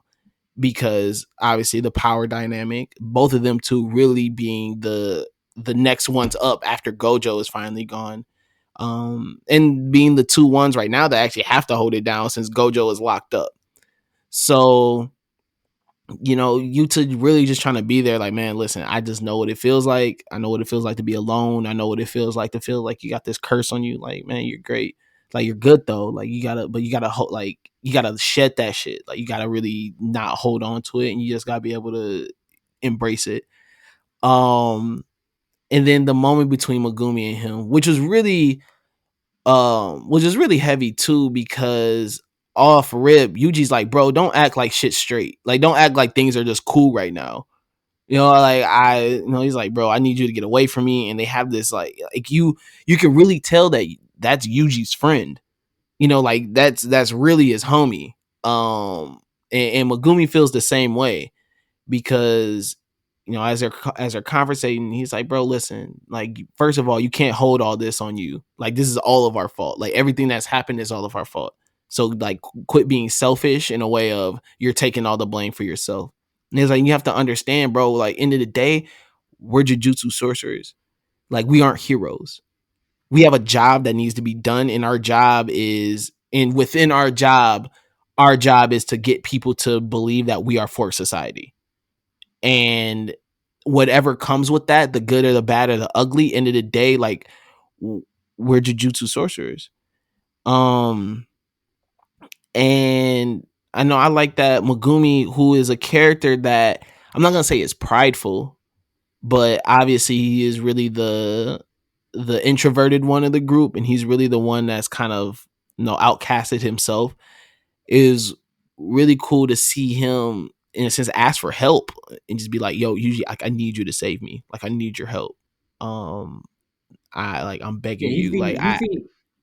because obviously the power dynamic, both of them two really being the next ones up after Gojo is finally gone, and being the two ones right now that actually have to hold it down since Gojo is locked up. So Yuta really just trying to be there, like, man, listen, I just know what it feels like. I know what it feels like to be alone. I know what it feels like to feel like you got this curse on you. Like, man, you're great. Like, you're good though. Like, you gotta hold, like, you gotta shed that shit. Like, you gotta really not hold on to it, and you just gotta be able to embrace it. Um, and then the moment between Megumi and him, which is really heavy too, because off rip, Yuji's like, bro, don't act like shit straight. Like, don't act like things are just cool right now. Like he's like, bro, I need you to get away from me. And they have this like you can really tell that that's Yuji's friend. Like that's really his homie. And Megumi feels the same way because as they're conversating, he's like, bro, listen, like, first of all, you can't hold all this on you. Like, this is all of our fault. Like, everything that's happened is all of our fault. So like, quit being selfish in a way of you're taking all the blame for yourself. And he's like, you have to understand, bro, like, end of the day, we're jujutsu sorcerers. Like, we aren't heroes. We have a job that needs to be done, and within our job is to get people to believe that we are for society. And whatever comes with that, the good or the bad or the ugly, end of the day, like we're Jujutsu sorcerers. Um, and I know I like that Megumi, who is a character that I'm not gonna say is prideful, but obviously he is really the introverted one of the group, and he's really the one that's kind of outcasted himself. Is really cool to see him in a sense ask for help and just be like, "Yo, usually I need you to save me. Like I need your help. Um, I'm Yeah, begging you. Like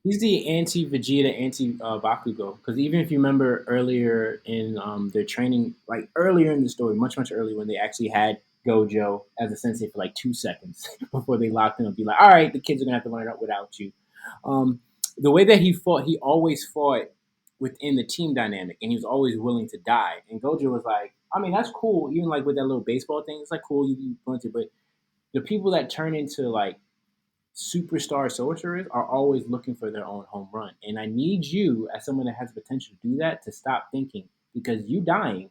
he's the anti Vegeta, anti Bakugo. Because even if you remember earlier in their training, like earlier in the story, much earlier when they actually had Gojo as a sensei for like 2 seconds before they locked him up, be like, all right, the kids are gonna have to learn it without you. Um, the way that he fought, he always fought within the team dynamic, and he was always willing to die. And Gojo was like, I mean, that's cool. Even like with that little baseball thing, it's like cool you want to, but the people that turn into like superstar sorcerers are always looking for their own home run. And I need you, as someone that has the potential to do that, to stop thinking because you dying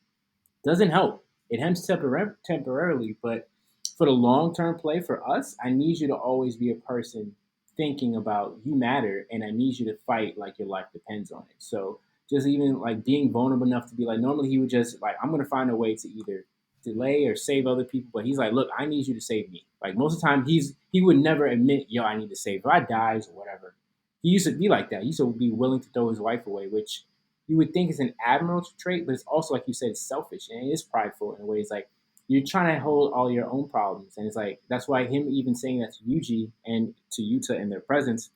doesn't help. It helps temporarily, but for the long term play for us, I need you to always be a person thinking about you matter, and I need you to fight like your life depends on it. So just even like being vulnerable enough to be like, normally he would just like, I'm gonna find a way to either delay or save other people, but he's like, look, I need you to save me. Like most of the time, he would never admit, yo, I need to save. If I dies or whatever, he used to be like that. He used to be willing to throw his life away, which you would think is an admirable trait, but it's also like you said, it's selfish and it is prideful in ways. Like you're trying to hold all your own problems, and it's like that's why him even saying that to Yuji and to Yuta in their presence,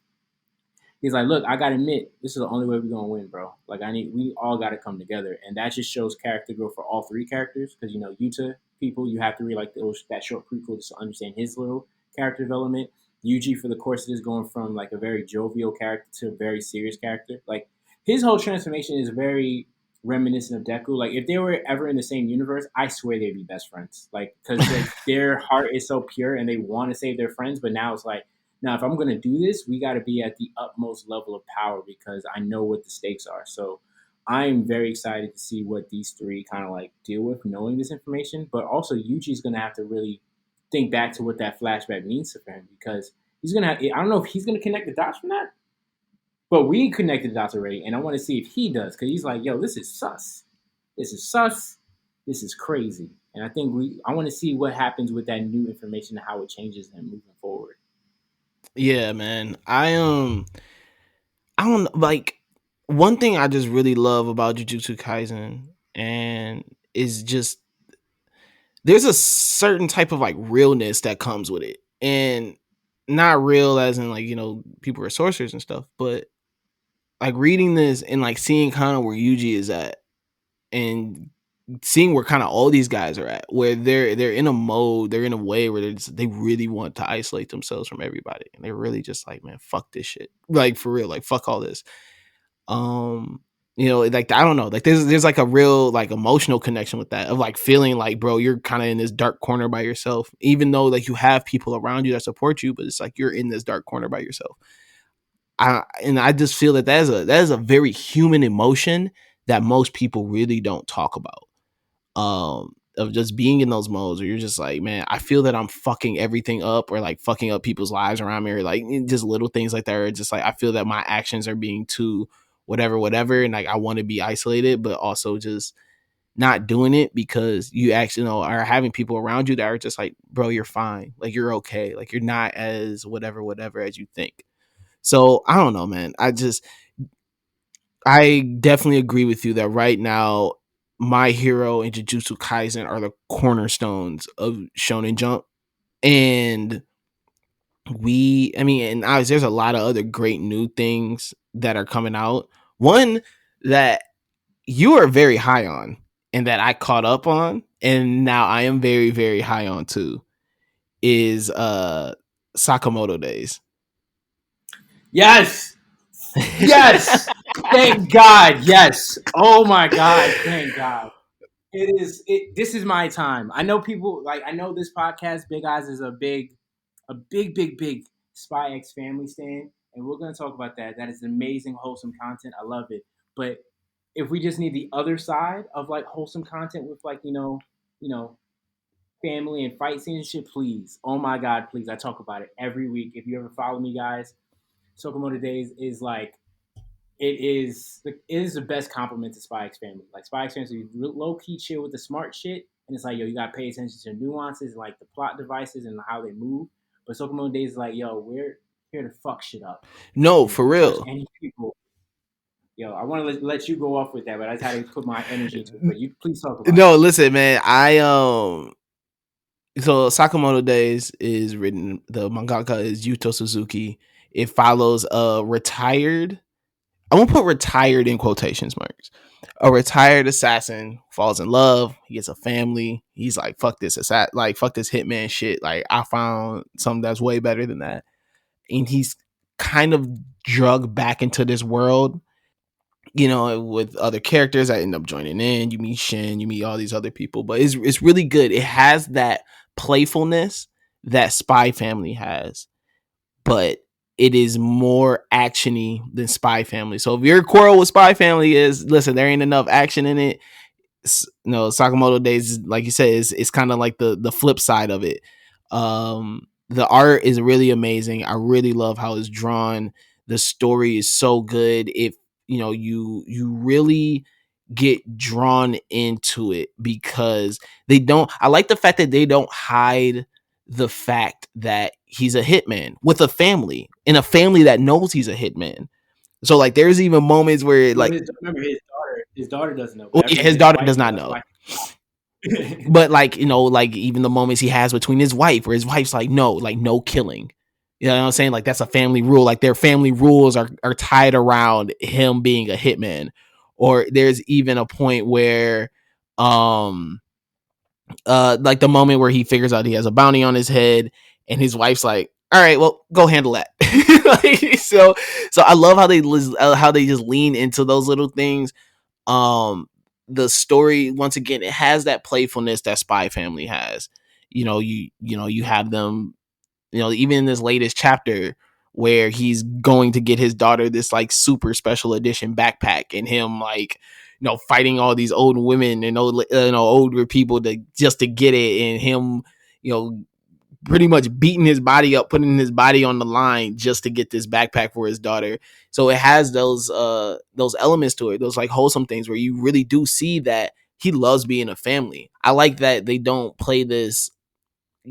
he's like, look, I gotta admit, this is the only way we're gonna win, bro. Like we all gotta come together, and that just shows character growth for all three characters. Because Yuta people, you have to read like that short prequel just to understand his little character development. Yuji, for the course of this, going from like a very jovial character to a very serious character. Like his whole transformation is very reminiscent of Deku. Like if they were ever in the same universe, I swear they'd be best friends. Like because like their heart is so pure and they want to save their friends, but now it's like now, if I'm going to do this, we got to be at the utmost level of power because I know what the stakes are. So I'm very excited to see what these three kind of like deal with knowing this information. But also, Yuji's going to have to really think back to what that flashback means for him because he's going to have, I don't know if he's going to connect the dots from that, but we connected the dots already. And I want to see if he does because he's like, yo, this is sus. This is sus. This is crazy. And I want to see what happens with that new information and how it changes him moving forward. yeah, man. I don't like one thing I just really love about Jujutsu Kaisen and is just there's a certain type of like realness that comes with it. And not real as in like, people are sorcerers and stuff, but like reading this and like seeing kind of where Yuji is at and seeing where kind of all these guys are at, where they're in a mode, they're in a way where they really want to isolate themselves from everybody, and they're really just like, man, fuck this shit, like for real, like fuck all this. Um, like I don't know, like there's like a real like emotional connection with that of like feeling like, bro, you're kind of in this dark corner by yourself, even though like you have people around you that support you, but it's like you're in this dark corner by yourself. I just feel that that is a very human emotion that most people really don't talk about. Of just being in those modes where you're just like, man, I feel that I'm fucking everything up or like fucking up people's lives around me or like just little things like that. Or just like I feel that my actions are being too whatever, and like I want to be isolated, but also just not doing it because you actually are having people around you that are just like, bro, you're fine, like you're okay, like you're not as whatever as you think. So I don't know, man. I definitely agree with you that right now, My Hero and Jujutsu Kaisen are the cornerstones of Shonen Jump, and and obviously there's a lot of other great new things that are coming out. One that you are very high on, and that I caught up on, and now I am very very high on too, is Sakamoto Days. Yes, yes. Thank God. Yes. Oh my God. Thank God. It is. This is my time. I know people like. I know this podcast, Big Eyes, is a big Spy X Family stand, and we're gonna talk about that. That is amazing, wholesome content. I love it. But if we just need the other side of like wholesome content with like you know family and fight scenes and shit, please. Oh my god, please. I talk about it every week. If you ever follow me, guys, Sokomoto Days is like it is the best compliment to Spy X Family. Like Spy X Family, is low key chill with the smart shit, and it's like yo, you gotta pay attention to the nuances, like the plot devices and how they move. But Sokomoto Days is like yo, we're here to fuck shit up, No, and if for you touch real. any people, yo, I want to let you go off with that, but I just had to put my energy into it. But you please talk about it. No, listen, man. So Sakamoto Days is written. The mangaka is Yuto Suzuki. It follows a retired. I won't put retired in quotations marks. A retired assassin falls in love. He gets a family. He's like, "Fuck this like fuck this hitman shit. Like I found something that's way better than that." And he's kind of drugged back into this world, with other characters that end up joining in. You meet Shin, you meet all these other people, but it's really good. It has that playfulness that Spy Family has, but it is more actiony than Spy Family. So if your quarrel with Spy Family is, listen, there ain't enough action in it. No, Sakamoto Days, like you said, is kind of like the flip side of it. The art is really amazing. I really love how it's drawn. The story is so good. If you really get drawn into it because they don't. I like the fact that they don't hide the fact that he's a hitman with a family, in a family that knows he's a hitman. So like, there's even moments where Well, like, remember his daughter doesn't know, well, but I yeah, remember his his daughter wife does knew. not That's know. why. But like, like even the moments he has between his wife, where his wife's like, no, like no killing. You know what I'm saying? Like that's a family rule. Like their family rules are tied around him being a hitman. Or there's even a point where um like the moment where he figures out he has a bounty on his head, and his wife's like, all right, well, go handle that. Like, so I love how they just lean into those little things. The story, once again, it has that playfulness that Spy Family has. You have them, even in this latest chapter where he's going to get his daughter this like super special edition backpack, and him like fighting all these old women and older people to get it, and him you know pretty much beating his body up, putting his body on the line just to get this backpack for his daughter. So it has those elements to it, those like wholesome things where you really do see that he loves being a family. I like that they don't play this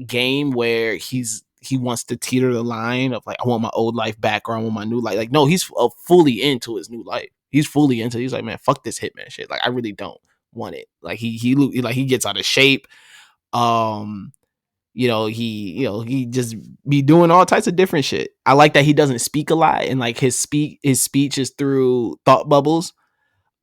game where he wants to teeter the line of like, I want my old life back or I want my new life. Like, no, he's fully into his new life. He's fully into. He's like, man, fuck this hitman shit. Like, I really don't want it. Like he gets out of shape. Um, he just be doing all types of different shit. I like that he doesn't speak a lot, and like his speech is through thought bubbles.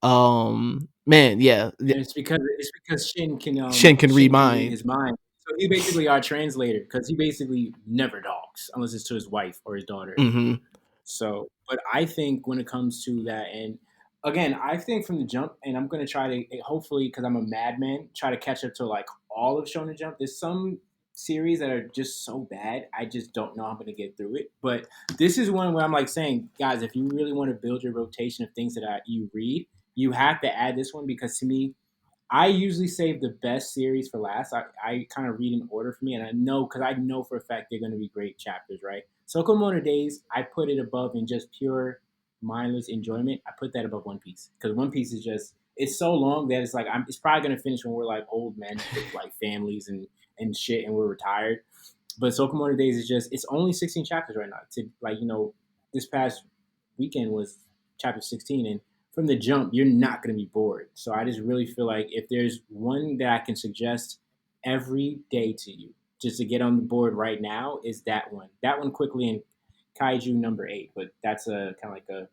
Man, yeah, And it's because Shin can read Shin can read minds. his mind. So he's basically our translator because he basically never talks unless it's to his wife or his daughter. Mm-hmm. So, but I think when it comes to that, and again, I think from the jump, and I'm gonna try to hopefully because I'm a madman, try to catch up to like all of Shonen Jump. There's some series that are just so bad, I just don't know how I'm gonna get through it. But this is one where I'm like saying, guys, if you really want to build your rotation of things that you read, you have to add this one because to me, I usually save the best series for last. I kind of read in order for me, and I know because I know for a fact they're going to be great chapters, right? So Komodo Days, I put it above in just pure mindless enjoyment. I put that above One Piece because One Piece is just it's so long that it's like it's probably going to finish when we're like old men with like families and shit, and we're retired. But Sokomoto Days is just it's only 16 chapters right now. To like this past weekend was chapter 16, and from the jump, you're not going to be bored. So I just really feel like if there's one that I can suggest every day to you, just to get on the board right now, is that one. That one quickly in Kaiju number 8, but that's a kind of like a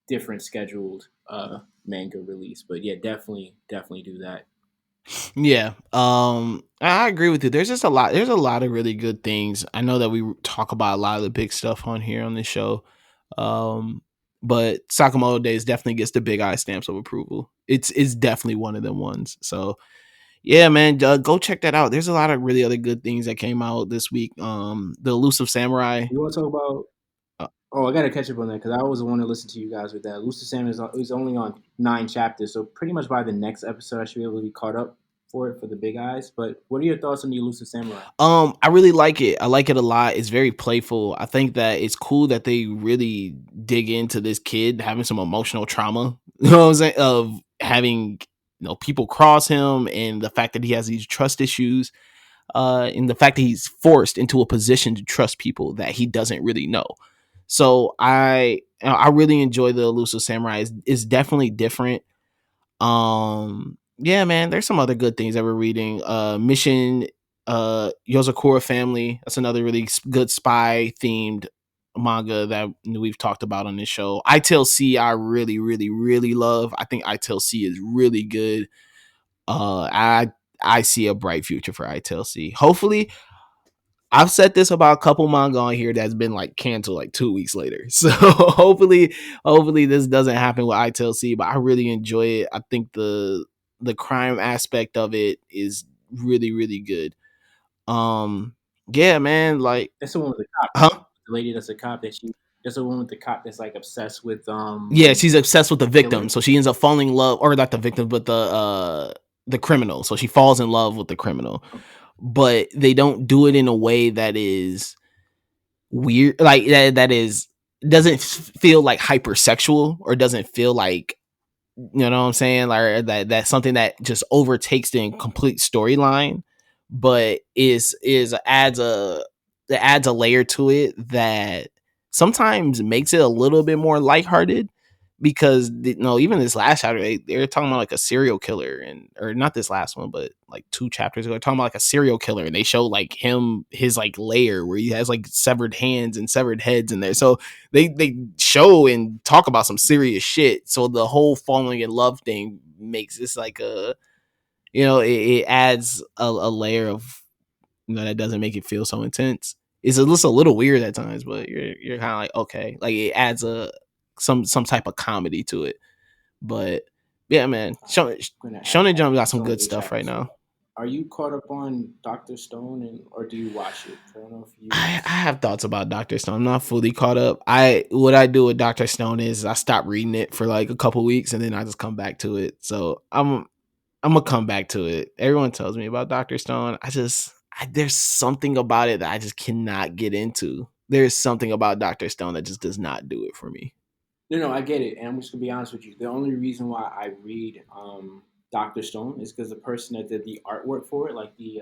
different scheduled manga release. But yeah, definitely do that. Yeah. I agree with you. There's a lot of really good things. I know that we talk about a lot of the big stuff on here on this show. Um, but Sakamoto Days definitely gets the big eye stamps of approval. It's definitely one of them ones. So yeah, man, go check that out. There's a lot of really other good things that came out this week. The Elusive Samurai. You want to talk about? uh, Oh, I got to catch up on that because I always want to listen to you guys with that. Lucid Salmon is only on 9 chapters, so pretty much by the next episode, I should be able to be caught up for it for the big eyes. But what are your thoughts on the Elusive Samurai? I really like it. I like it a lot. It's very playful. I think that it's cool that they really dig into this kid having some emotional trauma. You know what I'm saying? Of having people cross him, and the fact that he has these trust issues, and the fact that he's forced into a position to trust people that he doesn't really know. So I really enjoy the Elusive Samurai. It's definitely different. Yeah, man, there's some other good things that we're reading. Mission Yozakura Family. That's another really good spy themed manga that we've talked about on this show. ITLC I really really really love. I think ITLC is really good. I see a bright future for ITLC. Hopefully, I've said this about a couple manga on here that's been like canceled like 2 weeks later. So hopefully this doesn't happen with ITLC. But I really enjoy it. I think the crime aspect of it is really really good. Um, yeah, man. Like, That's the one with the cop, right? huh? The lady that's a cop that she. That's the one with the cop that's like obsessed with Yeah, she's obsessed with the the victim, killer. so she ends up falling in love, or not the victim, but the criminal. So she falls in love with the criminal, but they don't do it in a way that is weird, like that is doesn't feel like hypersexual, or doesn't feel like, you know what I'm saying, like that's something that just overtakes the complete storyline, but is adds a layer to it that sometimes makes it a little bit more lighthearted, because even this last chapter, they're talking about like a serial killer, and or not this last one, but like 2 chapters ago, they're talking about like a serial killer, and they show like his like layer where he has like severed hands and severed heads in there. So they show and talk about some serious shit. So the whole falling in love thing makes this like it adds a layer of, that doesn't make it feel so intense. It's just a little weird at times, but you're kind of like, okay, like it adds some type of comedy to it. But yeah, man, I'm gonna add Shonen that. Jump got It's some only good 8 stuff right chapters. So, now. are you caught up on Doctor Stone, or do you watch it? I don't know if you. I have thoughts about Doctor Stone. I'm not fully caught up. What I do with Doctor Stone is I stop reading it for like a couple weeks, and then I just come back to it. So I'm gonna come back to it. Everyone tells me about Doctor Stone. There's something about it that I just cannot get into. There's something about Doctor Stone that just does not do it for me. No, no, I get it, and I'm just gonna be honest with you. The only reason why I read Doctor Stone is because the person that did the artwork for it, like the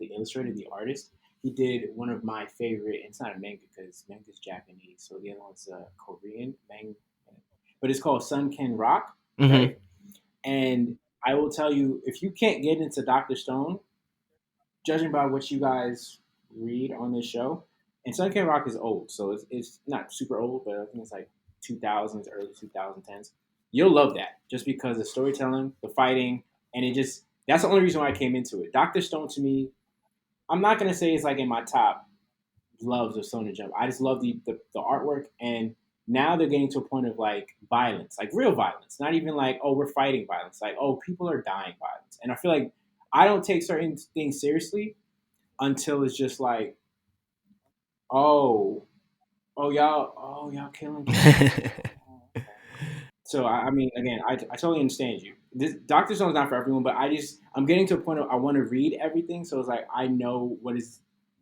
illustrator, the artist, he did one of my favorite. It's not a manga because manga is Japanese, so the other one's Korean manga, but it's called Sun Ken Rock, Mm-hmm. right? And I will tell you, if you can't get into Doctor Stone, judging by what you guys read on this show, and Sunken Rock is old, so it's not super old, but I think it's like 2000s, early 2010s. You'll love that just because the storytelling, the fighting, and it just that's the only reason why I came into it. Doctor Stone to me, I'm not gonna say it's like in my top loves of Sona Jump. I just love the artwork, and now they're getting to a point of like violence, like real violence, not even like, oh, we're fighting violence, like, oh, people are dying violence. And I feel like I don't take certain things seriously until it's just like, oh, oh y'all killing people. Oh, okay. So I mean, again, I totally understand you. This Doctor Stone's not for everyone, but I'm getting to a point of I want to read everything, so it's like I know what is.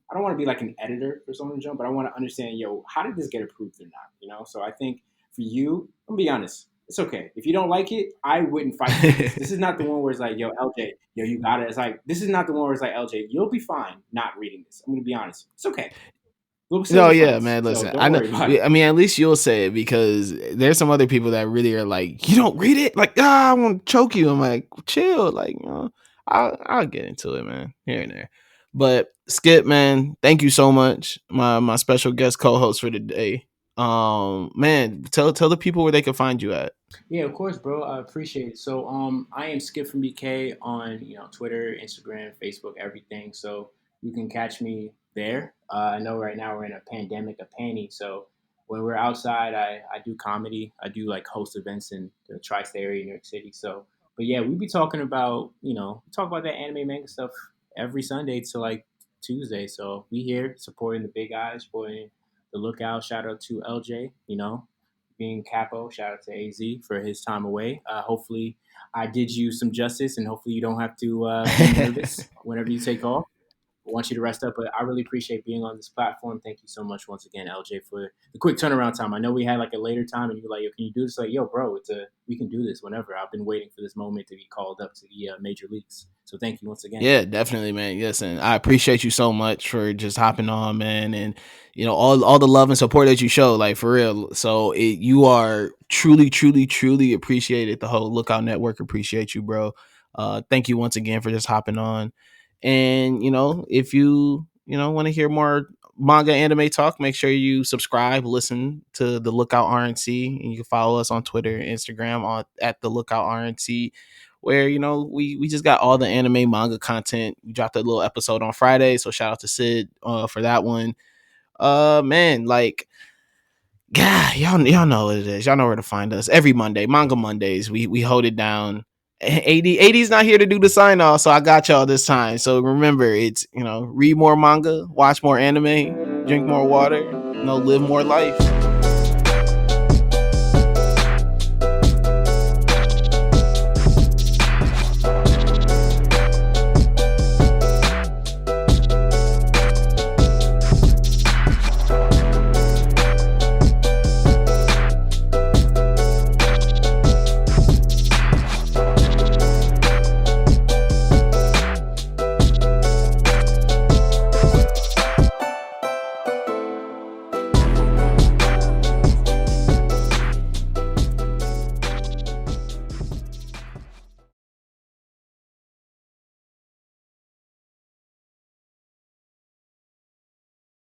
I don't want to be like an editor for someone to jump, but I want to understand, how did this get approved or not? So I think for you, I'm gonna be honest. It's okay if you don't like it. I wouldn't fight for this. This is not the one where it's like, yo, LJ, yo, you got it. It's like this is not the one where it's like, LJ, you'll be fine not reading this. I'm gonna be honest. It's okay. We'll still No, be yeah, friends, man. so Listen, don't I know. worry about it. I mean, at least you'll say it, because there's some other people that really are like, you don't read it, like, I want to choke you. I'm like, chill, like, I'll get into it, man, here and there. But Skip, man, thank you so much, my special guest co-host for today. Man, tell the people where they can find you at. Yeah, of course, bro. I appreciate it. So, I am Skip from BK on Twitter, Instagram, Facebook, everything. So you can catch me there. I know right now we're in a pandemic, a panty. So when we're outside, I do comedy. I do like host events in the tri-state area, New York City. So, but yeah, we be talking about talk about that anime manga stuff every Sunday to like Tuesday. So we here supporting the big guys, supporting the lookout. Shout out to LJ. being capo. Shout out to AZ for his time away. Hopefully, I did you some justice, and hopefully, you don't have to be nervous whenever you take off. I want you to rest up, but I really appreciate being on this platform. Thank you so much once again, LJ, for the quick turnaround time. I know we had like a later time, and you were like, "Yo, can you do this?" Like, "Yo, bro, we can do this whenever." I've been waiting for this moment to be called up to the major leagues. So thank you once again. Yeah, definitely, man. Yes, and I appreciate you so much for just hopping on, man, and all the love and support that you show, like for real. So you are truly, truly, truly appreciated. The whole Lookout Network appreciate you, bro. Thank you once again for just hopping on. And if you want to hear more manga anime talk, make sure you subscribe, listen to the Lookout RNC, and you can follow us on Twitter, Instagram on at the Lookout RNC, where we just got all the anime manga content. We dropped a little episode on Friday, so shout out to Sid for that one. Man, like, God, y'all know what it is. Y'all know where to find us every Monday. Manga Mondays. We hold it down. 80's not here to do the sign off, so I got y'all this time. So remember, it's read more manga, watch more anime, drink more water, live more life.